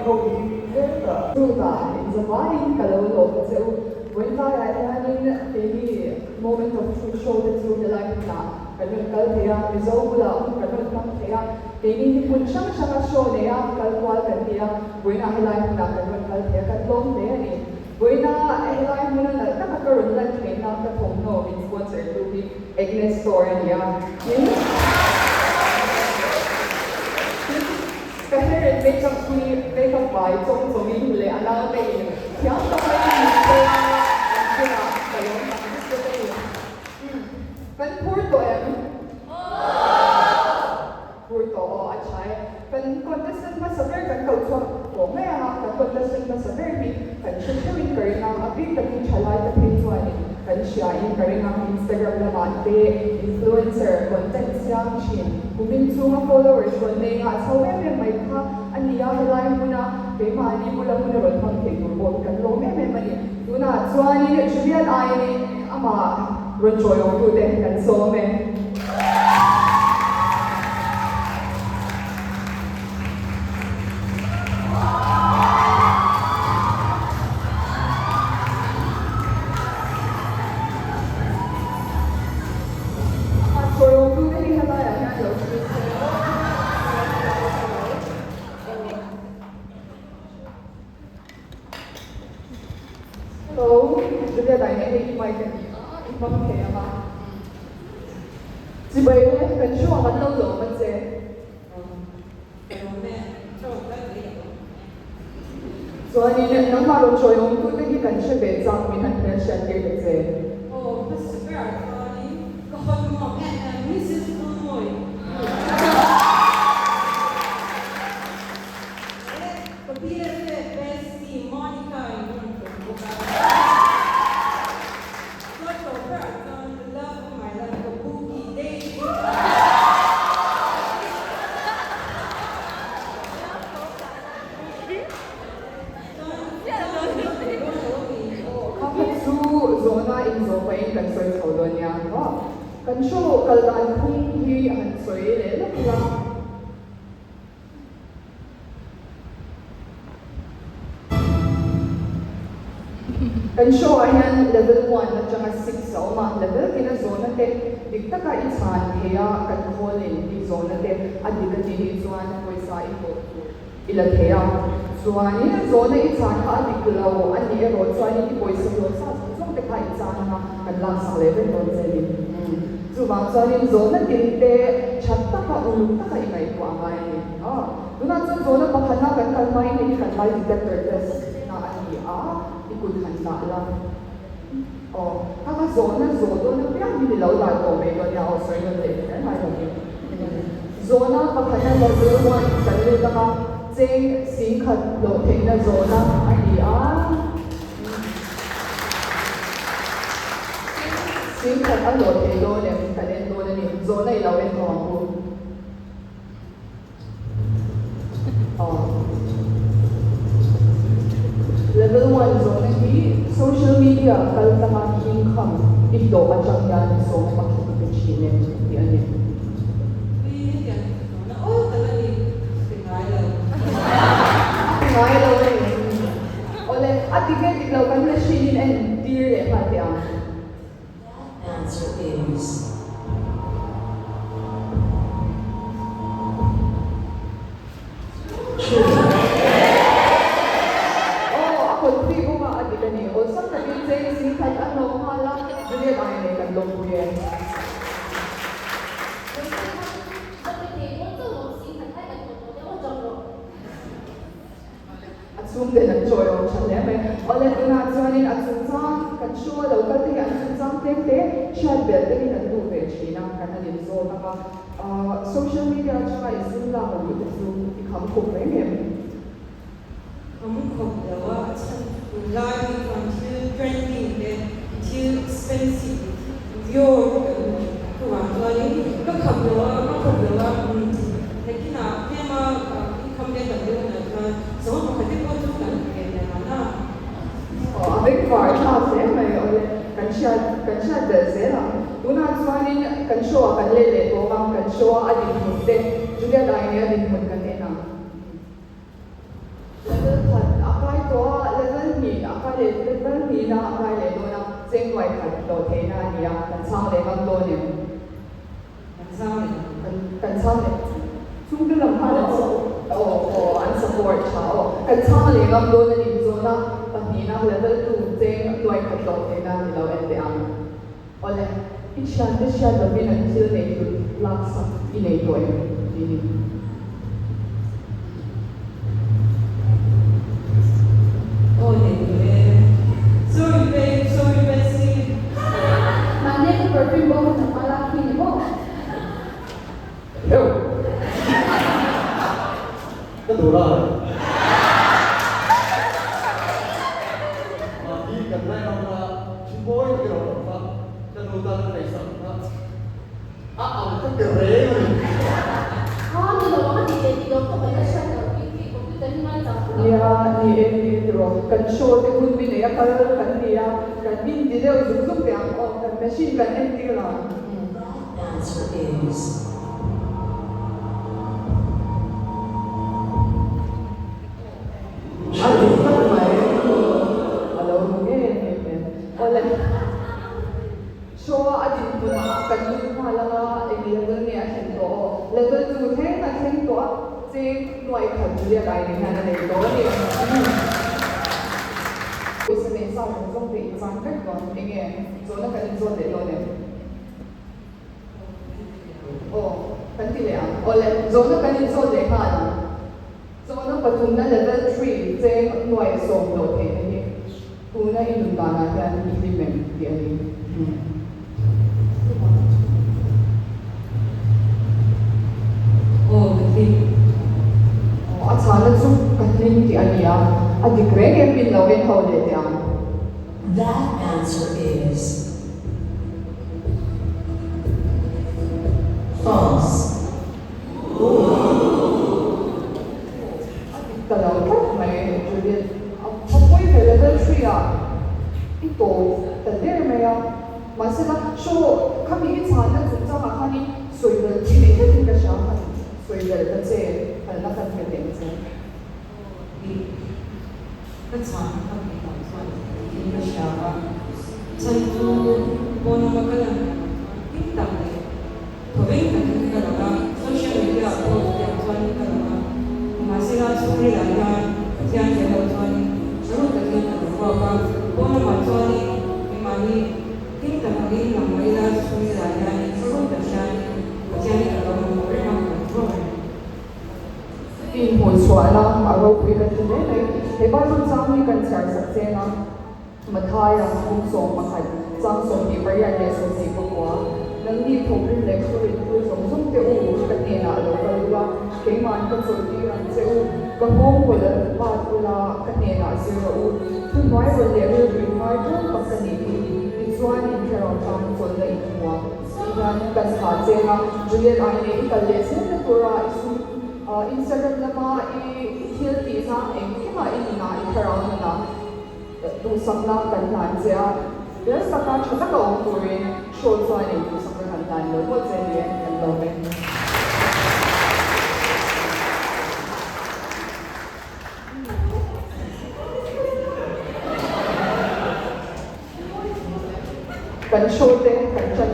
Truda, in Zamani, Kalolo, so when I had any moment of truth show the truth the life na, kanun kalthea, Mizobula, kanun kalthea, any punchang shaka show nea, kalkwal kanthea, when I like na, kanun kalthea, katlong nea, when I like muna na, nakakaroon lang kayo na katong no, it's sponsor to be Agnes Store niya. Kasi makeup vibe, so minhuli, alam na yun. Kaya ito pa yun, kaya kayo, gusto ko yun. Kan Porto, Porto, at siya, kan contestant pa sa American culture, kan contestant pa sa American, kan siya showing ka rin ang abig, kan siya live at pintuan, kan siya yung ka rin ang Instagram lamante, influencer, content siyang chin. Kung minso nga followers, kung nga, sa web may ka, aniya, hilayan mo na, kay mali mo lang mo na ron, pang kay-turbot ka, lome, may mali. Tuna, suwani, Julian ay, ama, ron choyong tuden, kan some. So, Julia dynamic mic ibang kaya ba? Si Bayo, kan siya ang kanong lo, man siya. So, ano yun, nang maro siya, yung tutagi kan siya, betsang minhan siya, kaya siya. Oh, this is very funny. Kapag mo, Mrs. Tumoy. Kapila siya, bestie, Monica, zona in Zopain kan soy saudo niya. Kan show kaldan kung hi an soy le la. Kan show ayan level 1 at saka 6 sa uma level kina zona te dikta ka isan kaya kan holin di zona te at di ka dili zuan ko sa ito ilatheya zuani zona isan ka diklaw ani ero zuani di boy sa te kai sana na kadlang sa level don selin zubang sonin zona tinte chatta ka ulta ka imay ko amay ni duna zona pakana kan kalmay ni kan lie detector test na ani ikut handa lang kaka zona na piang nilaw la ko may do niya also yung level ay zona pakana level 1 kalil ka jeng singkat lo na zona ani singkat ang lo do ne kanen do ni zona ilawin ko ako level 1 zona ni social media kaltama income ito at siyang yan so makikipagchinin di ano at tiglaw kan na shinin and dear pati ang answer is true. Ako hindi ko maadi ka niyo. Saan ka din sa'yo singkat ano, mala, Julia tayo na ikandong po yan. At sumde ng choyo siya leme. Olet unatsuanin at sunsang, katsua, laukati at sunsang tete, siya belde ni nagtube, china, kanalin. So, social media at saka isin lang ako dito. So, ikam ko pa yun. Live until trending, until expensive. Your kuwangก็ขับรถแต่ที่น่ะเพื่อมาคำเดียวกับเรื่องนั้นสมมติว่าที่พูดถึงกันเป็นอะไรนะ Big part kasi may kansya desera. Una suanin kansyo kan lele to ang kansyo adin hudde. Julia dahil adin hud kanina. le level ni na ai le do na cheng wai khat lo the na ni ya kan sang le ngam do ne kan sang le chung de lam ha le an support cha kan sang le ngam do na ni zo na pa ni na level 2 cheng wai khat lo the na ni lo en de am ole isha lo bin an til ne tu lak sa in ei do ni Sorry, babe. Sorry, Bessie. Mana tu perfume bawa nak laki ni bawa. Yo. Kedua. Di kerana nama ciboy kira apa? Kedua dari sana. Aku keren. Ni bawa kan di doktor pada sana. Komputer ni macam ya ni ni ro kan show te kun bi ne ya kal kan ni ya kan bin di de zu zu pe am kan machine kan en ti la Answer is Alo kan mai alo nge ne ole show adin tu na kan ni hala e level ni a hen to level 2 the na hen to se noi khat dia dai ni na ne to ni Bisa ni sa mo zong de exam ka ko nge so na kan zo de lo ne kan ti le ole zo na kan zo de ha na zo na patum na level 3 se noi so lo te ni tu na in ba na kan implement dia ni Asalan su katling ti ania adikreg em bin lawin hawle ti am that answer is false. kalau kat mai Juliet apoy ke level 3 ah ito tadir mai ya masila show kami asalan su sa kani soidal ti ne ka tinga sha soidal ta se halna kan ke ting se Cái chọn không phải còn chọn thì nó sợ chân tu bố nó cái là ít tầm này thôi biết là cái đó là social media của cái chọn cái đó mà sẽ là số người làm ra thì anh sẽ đầu chọn rồi cái gì là của cái bố nó mà chọn thì mà đi ít tầm đi làm mấy là số người làm ra rồi cái gì thì anh sẽ đầu một cái mà không in hoi chua na aro pui kan tu ne nei he ba tu chang ni kan char sak che na mathai ang kum som makhat chang som ni barian le so si ko kwa nang ni thok rin le ko rin tu som som te u kan ne na lo ka lu ke man ka so ti ran che u ka hom ko la pa tu la kan ne na se ro u tu mai ro le ro ri mai tu ka sa ni ti chuan in kero chang so le i kwa yan kan ha che na Juliet ai ne ka le se na tu ra isu Instagram lama thil ti sa eng kima in na ikharang na tu samna kan lan sia der saka chata ka ong turin show sa ni tu samna kan lan lo mo chen yen kan lo me kan show te kan chan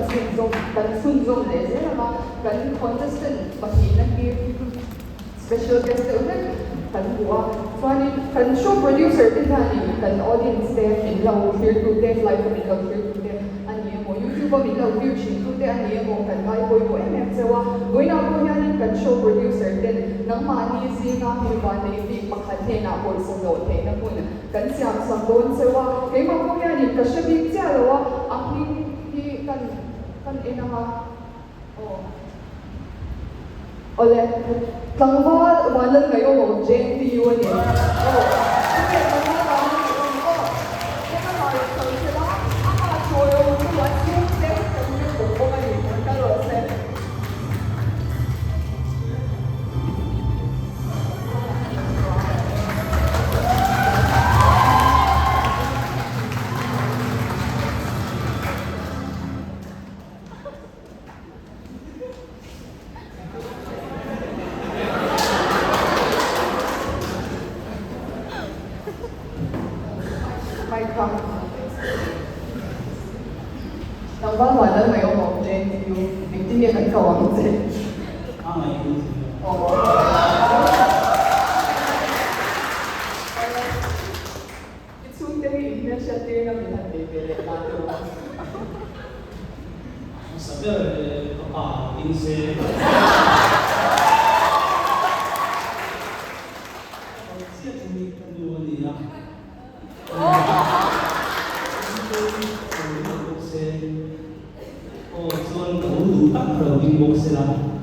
sun zong le se na kan contestant pati na ki special guest ulit kan buwa swani kan show producer din hani kan audience te in law here to te live in law here to te ani mo YouTube min law here chin to te ani mo kan kai boy ko em sewa goina ko yani kan show producer din nang mani si na hi ba nei ti pakhat he na boy so no te na kun kan siam sa don sewa kay ma ko yani ka shabi tia lawa akhi hi kan ina Ole, tangwa walan ngayon mo, Jane T. yun eh. Sige, tangwa ka. Kaya nga, sila, choyo, what you say, kami ko po ngayon, magkalose. 麦克。当班完了没有红针，有明天也很高王针。Itu dari Indonesia dia nak minat bebel lagi. Saber inse. Siapa cumi kedua ni lah. Oh, soal kamu tak perlu bingung selam.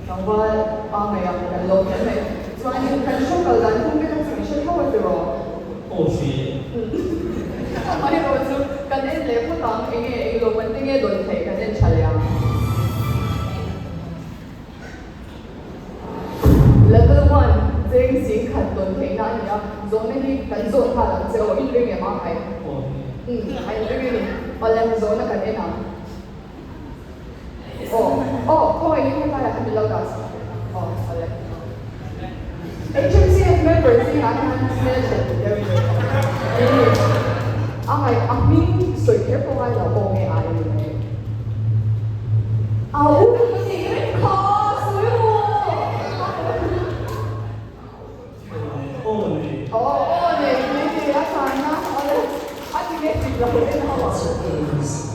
Nampak apa yang kalau kita soalnya kan show kalau pun kita solution how itu loh. Oh, sih. Mari kalau tu kan lepas tang ini lo pentingnya doi thai kan cakap. Level 1 正先看doi thai那你要做那些跟做他了，只有一两年嘛还。Oh. 还有这个呢，我来做那个呢。Oh, ini kan saya ambil laudas. Oh, boleh. HMCF members ni akan mention dari ini. Amin sudah pernah lakukan AI ini. Ini kos, ini asana, oleh hati ni dilakukan apa? Answer is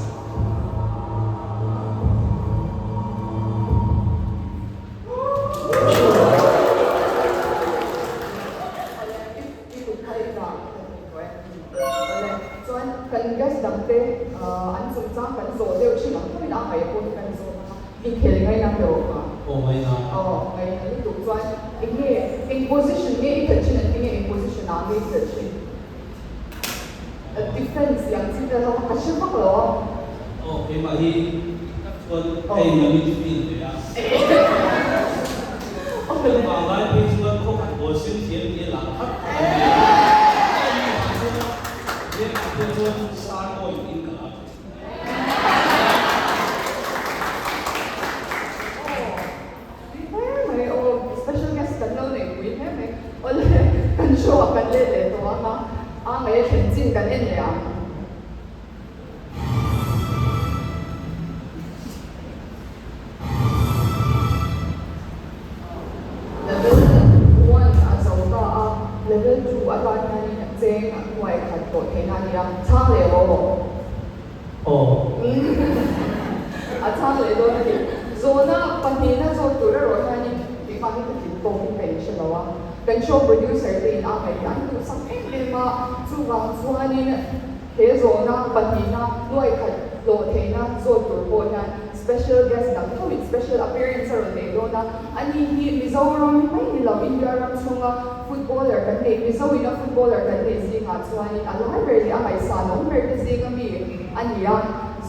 kan gas dangte an sumsa kan so deu chi mang thoi la hai pon kan so in khel ngai na do ka Oh, mai na. ngai na ni tu chuan in position nge in chin an nge in position na nge in chin defense yang chi da lo ka shi mak lo Oh, mai hi. Tuan ai nami feel ya. Mà lại bây giờ có hẳn bộ sinh thiên địa là hấp Dia kata tuan star boy tinggal. May special guest kan lo nei kui he me ole kan show kan le le to may chen jin kan en ya level 2อาจารย์นั่นนี่เจ๊งหน่วยขัดกฎเทนานี่ละช่างเลยโอ้ Oh. อาช่างเลยโดนดิโซน่าปัจจุบันโซนตัวเราท่านี่ที่ฟังที่ติดตรงเป็นใช่ไหมวะเป็นโชว์โปรดิวเซอร์เป็นอะไรอย่างนี้สักเอ็มเลยมาจู่วางส่วนนี้เฮโซน่าปัจจุบันหน่วยขัดโลเทน่าโซนตัวโบนัน special guest นะเขาเป็น special appearance อะไรเลยโดนนะอันนี้มีมิโซเราไม่มีเราอินเดียเราช่วงfootballer กันเนี่ยมิโซวินา footballer กันเนี่ยสิงห์ส่วนนี้อะไรแบบนี้อะไรสานองแบบนี้สิงห์มีอันนี้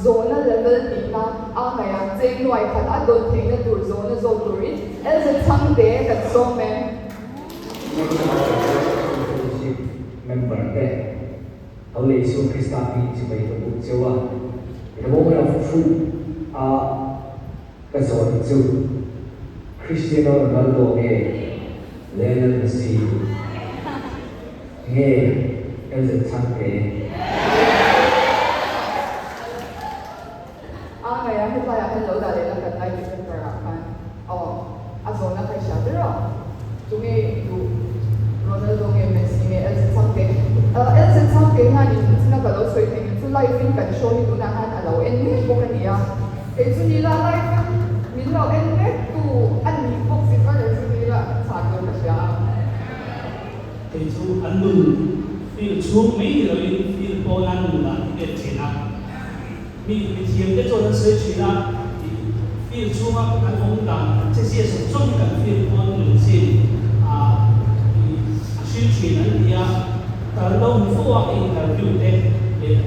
zona level นี้นะอะไรเจ๊งหน่วยขัดโดนเทน่าตัว zona โซนตัวนี้เอลจะทั้งเด็กกับโซแมน member เนี่ยเขาเลยสู้คริสตาปีจะไปตรงเจ้าว่าแต่ว่าเราฟูกระสอนจูคริสเตียโนโรนัลโดเนี่ยเลนเมสซี่เนี่ยเอลจะทั้งเด็กที่ไปอยากให้เราได้เลยแล้วกันได้เป็นประกันอาโซน่าใครชาร์จหรอจุงเอดูโรนัลโดเกมเมสซี่เอลซิซังเกเอลซิซังเกงานนี้ที่นักเราสวยจริงทุกไลฟ์ฟินกันโชว์ที่ดูนะฮะเราเอ็นนี่พวกนี้อ่ะจุดนี้ละไลฟ์มีเราเอ็นนี่ตัวอันนี้พวกสิบวันจุดนี้ละสามเดือนละเชียวที่ชูอันนู้นที่ชูไม่เราอินที่โบนันละที่เด็ดเชนะมีเทียมได้做的社区啦，比如说啊，安红港这些是重点比如说女性宣传人哋啊，但係老唔好啊，應該要的，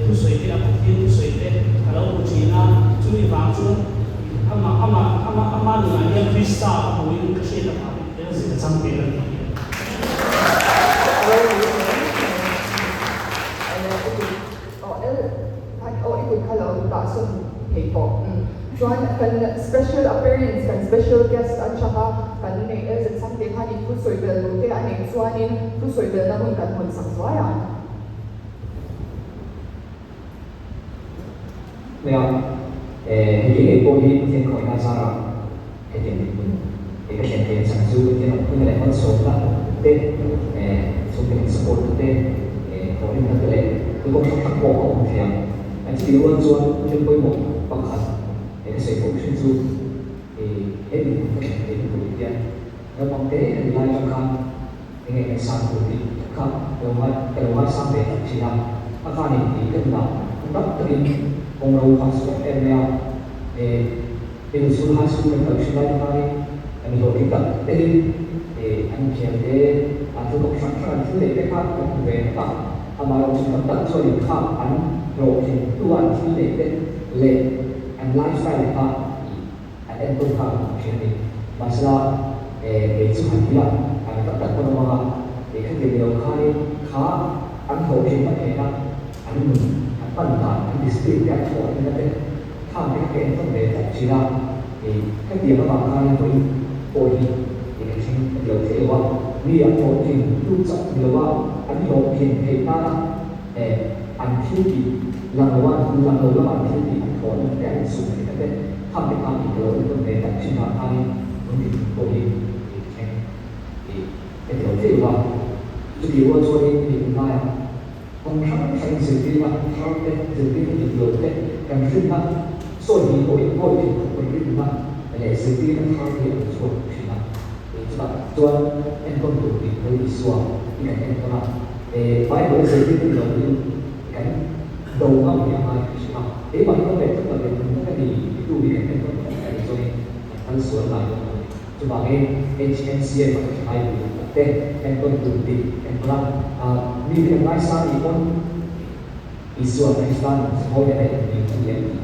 都隨啲啊，啲都隨啲，但係老唔錢啊，中意房租，阿媽你買啲 freestyle 會嗰些的嘛，有時就爭啲啦。itu kalau tak sun hei po. Chuan kan special appearance kan special guest at saka kan nei elzet samte khani fu soibel lu te ani chuanin fu soibel na mun kan hun sangswayan. Well, cái bộ đi trên khỏi na sa rồi, cái chuyện cái hiện tượng sản xuất cái nó cũng là con số là tên số tiền support tên có những cái lệ cái công tác tác bộ của thầy anh chỉ điều quan trọng trên với một bằng hẳn cái sự phục sinh du thì hết mình có thể đến tuổi tiền nó bằng thế thì lại trong khăn cái ngày sáng của mình khăn cái đầu sang về chỉ là các khăn thì cái nào cũng đắp tới kung raw pasok area in sul high school ng pagsulay kami ang logika din ang siyempre ato ko structure sila ka kung ve pa amaro sa tak so yung ka an ro sin tuan sila le ang lifestyle pa at ito ka siyempre masla medyo hangila ang tatak ko ng mga ikagiliw ka ang ro sin pa kaya ang phần tải cái district các chỗ như thế này tham cái vấn đề tập chỉ là thì cái điểm mà bạn với hội thì cái chính điều thếว่ามีอันโหดจริงรู้จักหรือว่าอันโหดเพียงเหตุการณ์อันที่ดีหลังว่าหลังว่าอันที่ดีอันโหดแต่สุดที่นั่นเป็นทำเป็นความผิดเราเป็นในตัดชิ้นงานที่มันเป็นตัวเองใช่cái điều thếว่าจะดีว่าช่วยให้เป็นได้không sắp thành sự vi phạm sau cái sự vi phạm được lộ cái cần rất là số nhiều hội thì không có rất là để sự vi phạm sau thì ở chỗ thì là để cho bạn cho em con tụ thì hơi bị xóa cái này em có làm để bài bữa sự vi phạm lộ như cái đầu ngắm nhà mai thì là để bạn có thể tức là để những cái gì tu vì cái em có thể cho nên anh sửa lại cho bạn em HNCA và cái hai tên em con tụ thì em có làm vì cái lái xe thì con isu Afghanistan semuanya ada di dunia ini.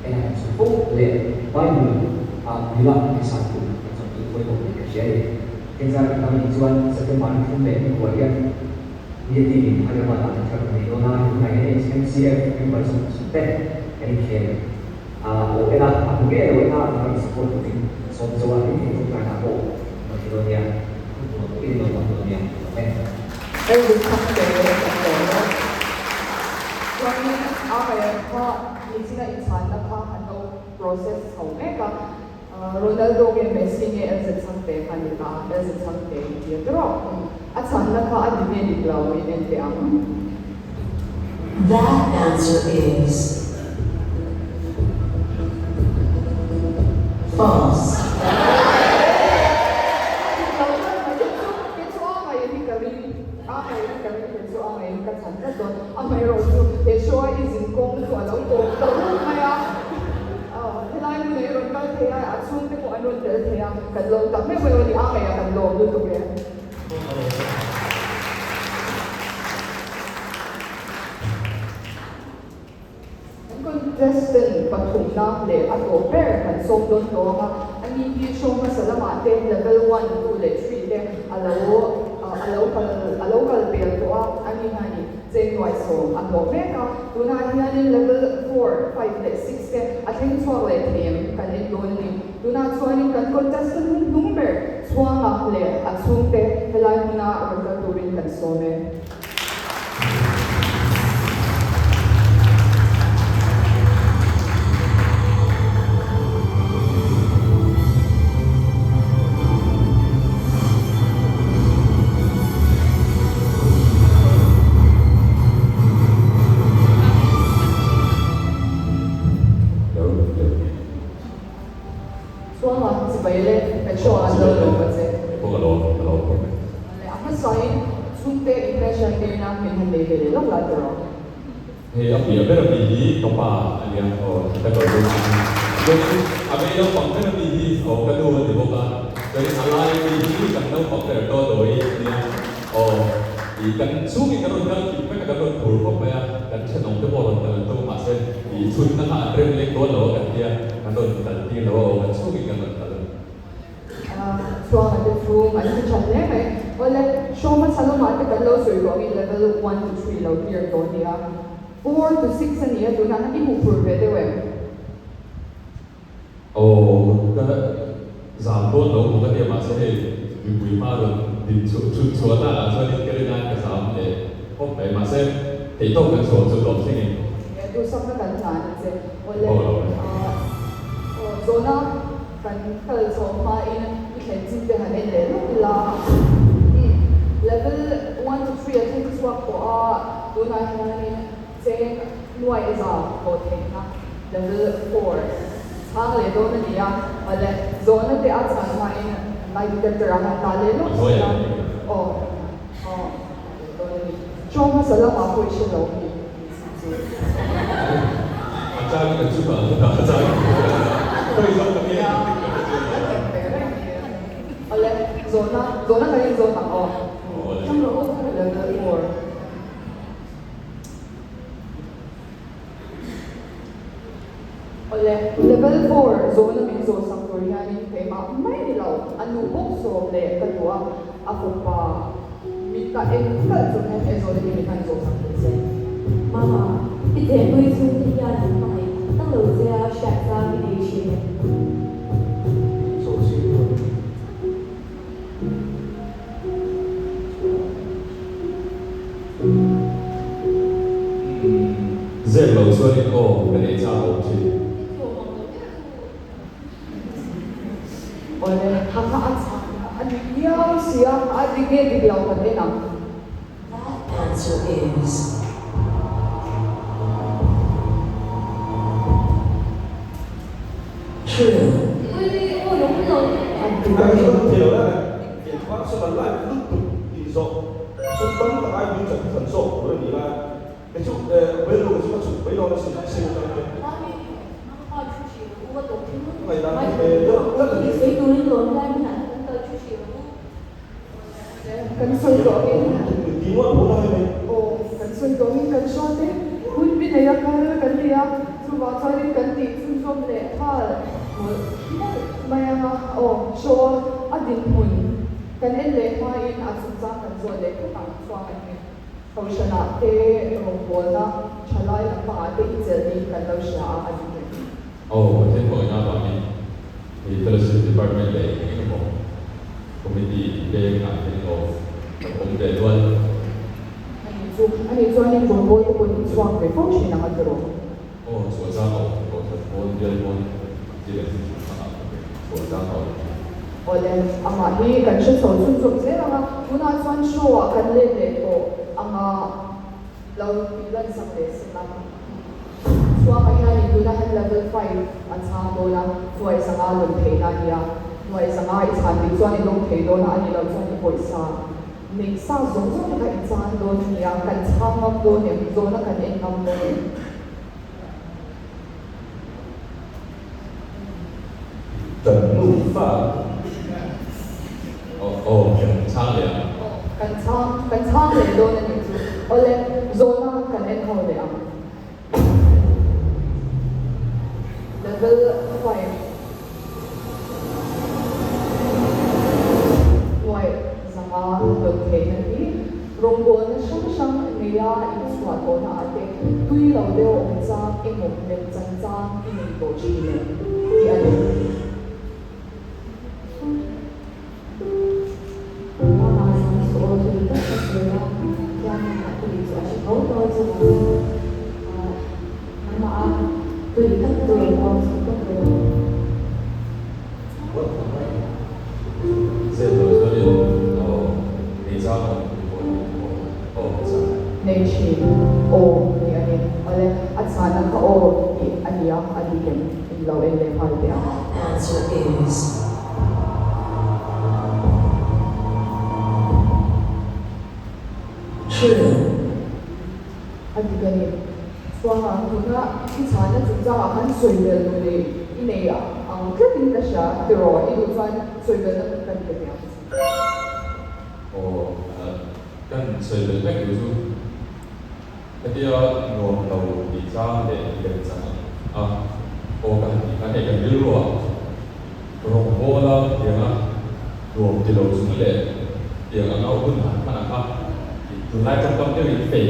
Yang cukup lihat banyak bilang di satu seperti komunikasi. Kita kami tuan seteman pun dari keluarga dia di ada mana cara menolak mengenai SMCF yang bersama kita ini kira. Oke lah, aku kira kita harus support tim soal ini untuk karena aku menurut dia ini menurut dia. Every Kami ka isina insan na ka ano process ho ka Ronaldo ke Messi ke elzet samte kanita elzet samte dia pero at sana ka adine di klaw in ang That answer is false. Show is in Kong to allow to kaya hilahin mo na yun kaya at sunti ko ano kaya kadlaw tapos may wali kaya kadlaw dito kaya ang contestant patung na le at pair kan so don to ang hindi show masalamat level 1 2 3 alaw kal pair to ani hani January so ang Omega tunahan ni level 4, 5, 6 ke ating solet him kanin don ni tunat so ni kan contestant number swang akle at sunte helay mo na order turin kan some thì ông biết là vì gì không phải là kita gọi là jadi apa yang pakai là vì gì ở cái đồ thì không phải jadi salah vì gì cần đâu pakai là đồ rồi thì cần suốt cái đồ đó thì phải cái đồ thủ không phải cần sẽ nông cái bộ đồ đồ mà sẽ thì suốt nó là cái lấy đồ đó cái kia cái đồ cần tiền đồ cần suốt cái đồ đó Suang ada room ada channel mai wala show man salamat ka lo so ko level 1 to 3 lo here to dia 4 to 6 ani ato na hindi mo prove de we sampo no mo ka dia ma se he bui ma ron din chu ta so ni ke na ka sam le ho bai ma se te to kan so chu lo sing tu sắp nó cần thản sẽ oleh zona cần khởi số mà in cái chính về hành lên là level 1 to 3 I think swap của tu này là sẽ nuôi ra có thể na level 4 hàng lệ đó này à oleh zona thì ắt sang mà in lại cái terang ta lên nó cho mà sẽ là mà phải sẽ lâu Ajar kita cuba, ajar. Kau izin kami. Oleh zona kali zona trong đó có level 4. Oleh level 4 zona min zo sang Korea ni tema mai ni lau anu bok so le kadua afupa mita engkal so kan zona ni kan zo sang se. Mama, cái thế nuôi dưỡng thì gia đình này tăng lượng ra sạch ra cái điều gì này. Dễ lâu xuân đi ô, cái này sao hậu chi? Oleh haka asa adiau siang adige di lau kan enam. Answer is true. Ôi đúng rồi. Cái vấn đề đó là kiểm soát sẽ là lại tiếp tục đi rộng. Xuân tấn là ai biến thành phần rộng của người là cái chút bên lối chúng ta chụp bên đó là sự sinh ra cái này là rất là nhiều. Cái túi lớn ra như này cũng tới chút xíu. Kan soi ko in. Tí nữa bố nói này. Kan soi ko in kan so te. Hun bin ya kan dia. Su ba sai kan ti sun som le ha. Maya show adin hun. Kan en le ma in asun sa kan so le ka so kan. Hau shana te rong bol na chalai la pa te izeli kan lo sha adin. Thế mọi nhà bạn đi thì fellowship department để cái bộ committee về ngành cái bộ cũng để luôn. Ani so ni rong bol ko ni swang ve function na adro. Số ra họ có thật vốn điên vốn chỉ là số ra họ. Oleh ama hi kan shu so sun so se anga una swan show kan le le ko anga lo pilan sang le sila. Swang ay ni tuna han level 5 at sa bola tuai sa alon thei na dia tuai sa ai chan ni swan ni long thei do na ani lo swan ni poisa ning sa zo zo ka chan do ni ya kan chang ngam do ni do na kan en ngam do ni Trần Lưu Phạm. Cảnh sang liền. kan chang le do na ni chu ole zo na kan en ho le am level 5 Why zama lo thei na ni rong bol na sang neya in swa ko na ate tui lo de ong cha e mo le chan cha in ni to chi ne ti ane Mama sang số thì tất cả là gia đình đã tùy cho chị hỗ trợ cho mama tùy tất tùy con sống tất tùy. Dễ lâu xuân đi thì sao họ sao? nei chi o ni ane ole at sa na ka o ni ania adiken in lo en le phal dia Answer is true. adiken swanga kuna ki sa na chu cha han soi le lo le ine ya ang ketin da sha tiro i du fan soi le na kan ke ya Kan soi le cách ví dụ cái kia nguồn đầu đi ra để gần rằng cái này cần biết luôn rồi mua là tiếng nguồn từ đầu xuống để tiếng nó cũng hẳn khác từ nay trong tâm cái vị phỉ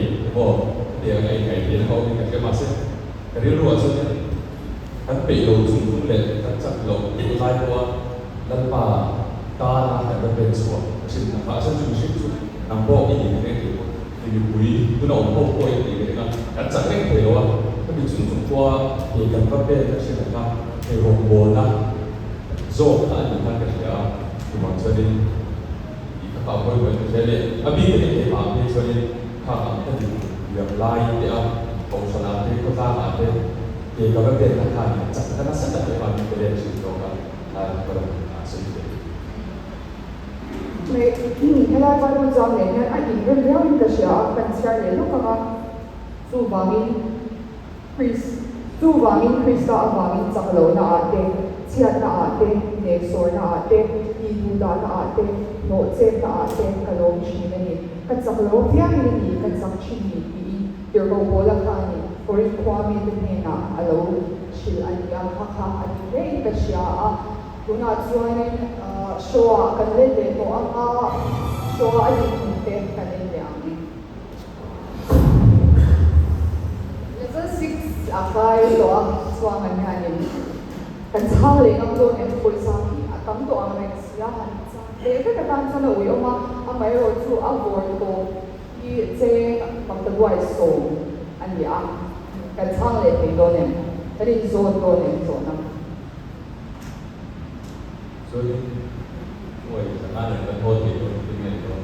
tiếng này tiếng hậu thì cái mà sẽ cái điều luôn chứ hắn bị đầu xuống để hắn chặt lồng từ nay qua lần mà ta là cái vấn đề số chính là phát sinh chung sinh chung nằm bộ cái gì cái thì quý tôi nói bộ bộ cái gì đó cả chẳng cái thế đó cái bị chúng qua thì cần vấn đề là sẽ là cái hồn bộ đó do là những cái gì đó thì mọi người đi các bạn có thể thấy là ở bên cái mà bên cho nên các bạn có thể việc lại để ông sản phẩm thì có ra mà thì các vấn đề là cái chắc chắn nó sẽ là cái vấn đề chính đó là cái sự May helai ba mo jam ne na ai in ren leo in ka sha kan sha le lo ka su wangin Krista awangin saklo na ate chiat na ate ne sor na ate I du da na ate no che na ate kalong chi na ni kan saklo pia ni kan sak chi ni tir ko bola ka ni for kwami de na alo shil ania kha ani le ka sha kuna chuanin show kan le de to anga show ani te kan le ani level 6 afai to chuang an hanin kan chang le ngam do em poi sa ki atam to ang ren sia han cha le ka tan sa no wi oma amai ro chu a vor to I che pang ta wai so an ya kan chang le pe do nem rin zo do nem zo na所以我也是按人的拖地的经验说。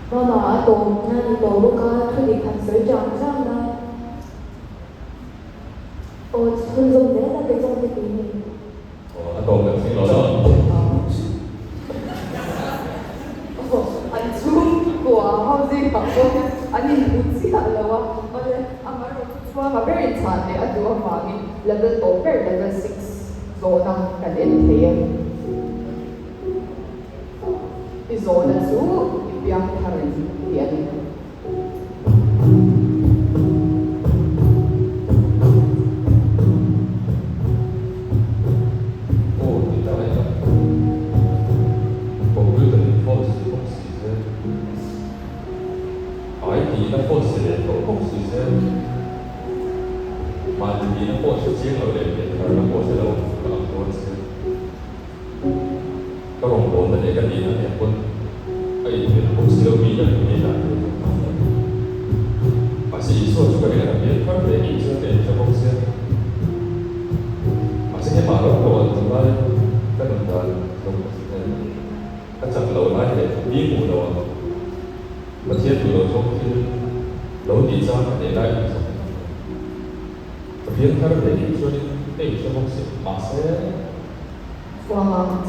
Mama tổ na đi tổ lúc có thuê đi thành sới tròn sao na ồ thuê dùng đấy là cái trong cái gì我懂得挺老道。 an chung của housing bằng con anh nhìn bút gì hả là wa mà amar chua mà very chan le adu awangi level to level 6 zona kan en the I zona chu ipiang tharin tian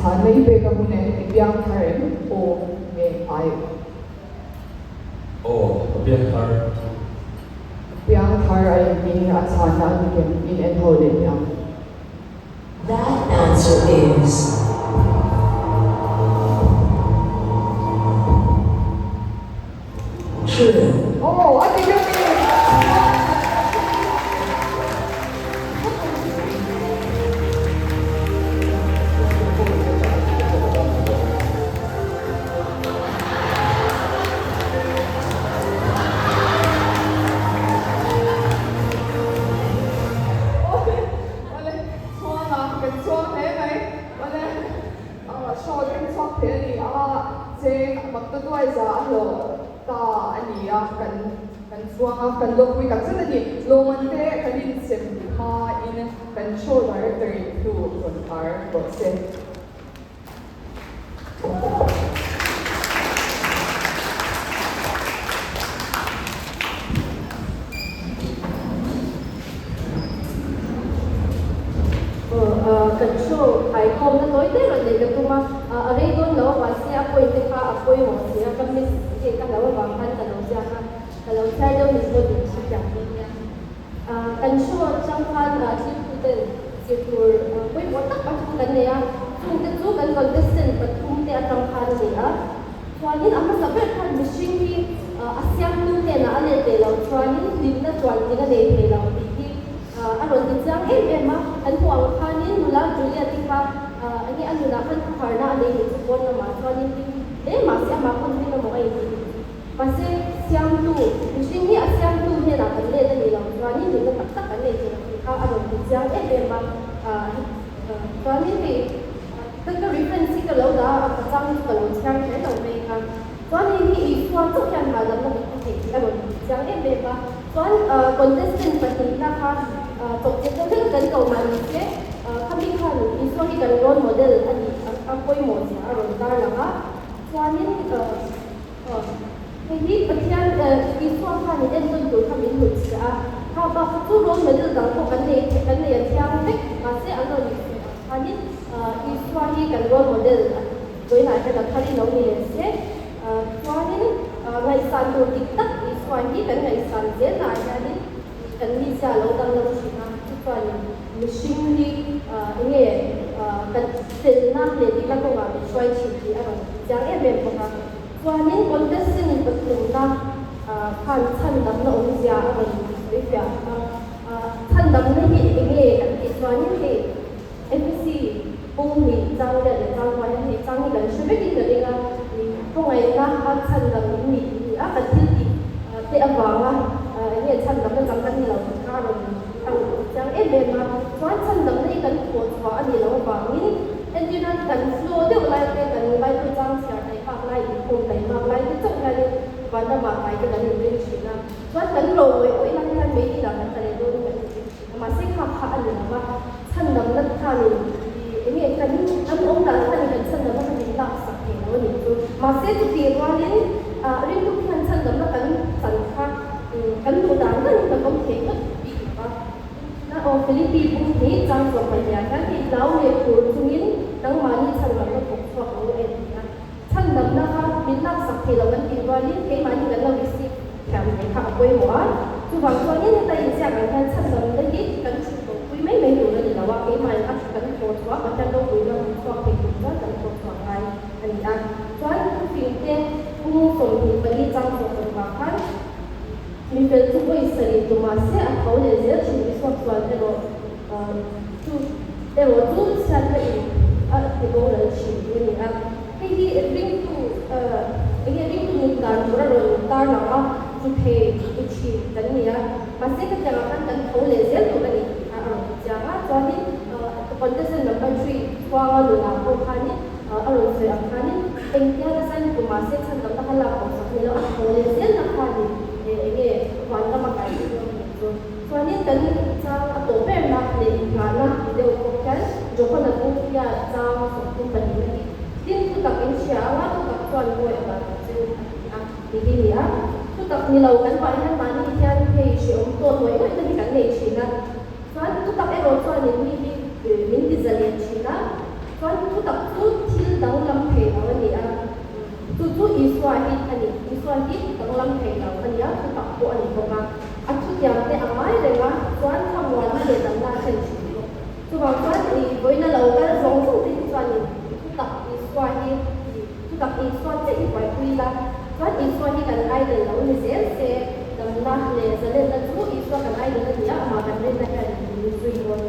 chan mai pe ka hune ipiang tharin o me ai biên thar ipiang thar ai ni a chan na ni in en ho le ya That answer is true. oh I think kan lo kui tak sana ni lo man te kalin sem ma in kan show director to on our process cần show phải không nó nói thế rồi để được mà ở đây tôi nói và sẽ apoi thì pha apoi một sẽ cầm mình cái cái đó và phân cái đó ra kalau saya dah mesti bercakap dengan kan show camkan ciputan cikur koi botak macam kan ya mungkin tu kan contestant betul dia camkan dia soalnya apa sebab kan mesti ni asyam tu dia nak ada dia lalu soalnya lima soal dia dia lalu ini aron dijang mah kan puang kan ni mula Julia tiba ini anu nak kan karena ada yang support nama soalnya masih apa pun dia mau ini Pasti siam tu, mesti ni siam tu ni nak kerja dan ni lang. Tuan ni juga tak kerja je. Kalau ada kerja, memang tuan ni tak kerja cái lối sang thế đầu đây ha cho nên thì xóa chắc chắn là làm được cái gì rồi chẳng em về mà contestant bật là ha tổ chức cái cái cầu mà như thế kami kan xóa cái role model anh apoi mo siya rồi ta là ha cho nên Hindi patian iswa kan ni den tun tu kami lut sa ha ba tu ron medal dang ko kan ne tiang tek ma se ano ni ani iswa hi kan ron model với lại cái là khari no ni se cho nên ngày san tu dik tak iswa hi kan ngày san je na ya ni kan ni sa lo dang lo si na tu pa ni machine ni nge kan tel na le di ka ko ga swai chi ki aro jang e ben ko ka cho nên contestant bất thường ta phan thân đấm nó ống giá mình với việc thân đấm nó bị nghề cái cho nên thì FPC bung thì trang để trang quan thì trang thì gần sẽ biết đi được là không ai ta thân đấm mình á cần thiết thì để âm vào á nghề thân đấm nó chẳng cần là cao rồi tăng trang ép bên mà thân đấm nó cần của họ thì là vào những anh chỉ nói cần flow được lại cái cần lại cái trang sẽ thấy phát lại không thấy mà lại cái chỗ này và nó mà phải cái cần mình chỉ là vẫn cần rồi với lại cái mấy cái là cái này luôn mà sẽ khác khác là mà thân đấm nó thay thì cái này cần ông đã thay cái thân đấm nó cần làm sạch thì nó nhiều mà sẽ thực hiện qua đến riêng cái thân đấm nó cần sẵn khác cần đủ đáng là cần không thể mất ở Philippines cũng thế trang phục phải nhà các thì giáo nghiệp của chúng mình đang mà như thành lập một cuộc họp của em thành lập nó biến làm sạch thì là vấn đề và những cái mà như là việc gì cảm thấy khá quê hóa chứ còn có những cái tay sẽ phải thành lập nó hết cần sự của quý mấy mấy người làว่าcái mà áp cần cột hóa và trang đâu quý nó cho thì cũng rất cần cột hóa lại anh ăn cho nên phim thế cũngส่งthìไปที่trang phụcของเขา mình phải tu bồi sari tu masih atau lezer cuma suatu tu siapa ini tu boleh cuma ni ini ring tu mutan orang tar nama tu pay uci dan ni masih kejangan dan tu lezer tu lagi jangan jadi contestant number 3 kuang lu nak bukan orang saya akan ni intinya saya tu masih saya tak halal kau ni lah tu lezer nak kali ini warna makai itu. Soalnya tadi sang atau pernah di mana dia ucapkan joko nak dia sang satu pendiri. Dia tu tak insyaAllah tu tak tuan boleh bantu. Begini ya, tu tak melakukan banyak banyak yang hei untuk boleh itu tidak ni Cina. Soalnya tu tak erosan ini minti zalian Cina. Soalnya tu tak tu til dalam hei awak ni tu Israel ani Israel dalam hei awak ni tu tak buat ni kau aku yang te amai dengan tuan kawan dia dalam lain sini. Tu tuan ni boleh nak lakukan songkong di tuan ni. Tu tak Israel cik buat kuila. Tuan Israel kan ada lalu ni saya dalam lain selain tu Israel kan ada dia makan dia kan Israel